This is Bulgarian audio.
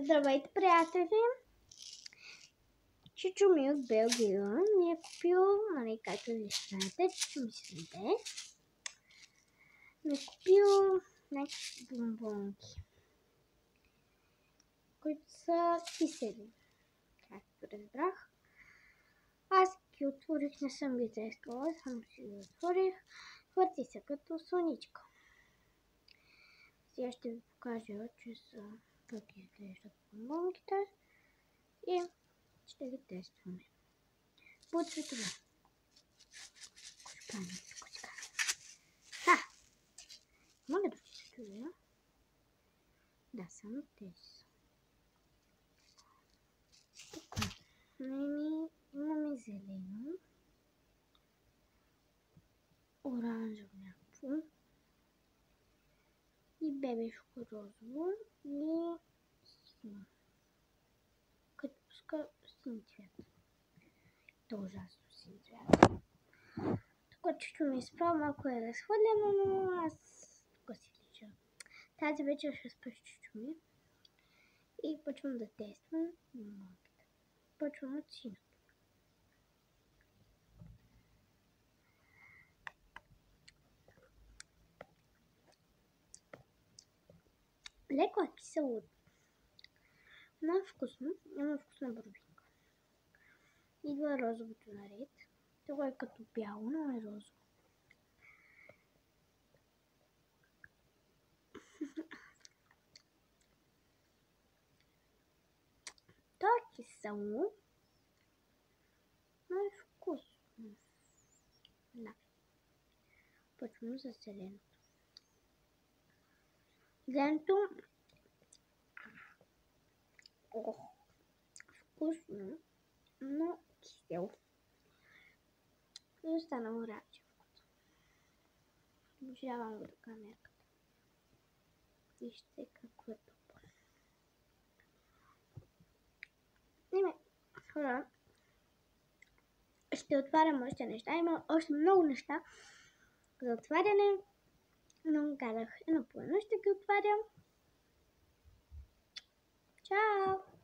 Здравейте, приятели! Чичо ми от Белгия ми е купил, нали, както ви знаете, Чичо ми се даде. Ми е купил някакви бомбонки, които са кисели, както разбрах. Аз ги отворих, не съм ги тествала, само си ги отворих. Хвърти се като слъничка. Сега ще ви покажа, че са как изглеждат бомбонките и ще ги тестваме. По цветове. Кучкане. Ха! Мога да се чуя? Да, само тези. Тук имаме зелено, оранжево някакво и бебешко розово и синьо. Като пуска син цвят. То ужасно син цвят. Тук чичо ми изправя, малко е разхвърлено, но аз тук си лича. Тази вечер ще спа с чичо ми и почвам да тествам бомбонките. Почвам от синото. Леко е кисело, но е вкусно. Има вкусна борбинка. Идва розовото наред. Това е като бяло, но е розово. То е кисело, но е вкусно. Да. Почвам за зеленото. Зеленото вкусно, но кисело. И останало оранжево. Обожавам го до камерката. Вижте какво е топло. Хора, ще отварям още неща. Има още много неща за отваряне, но казах едно по едно ще ги отварям. Чао!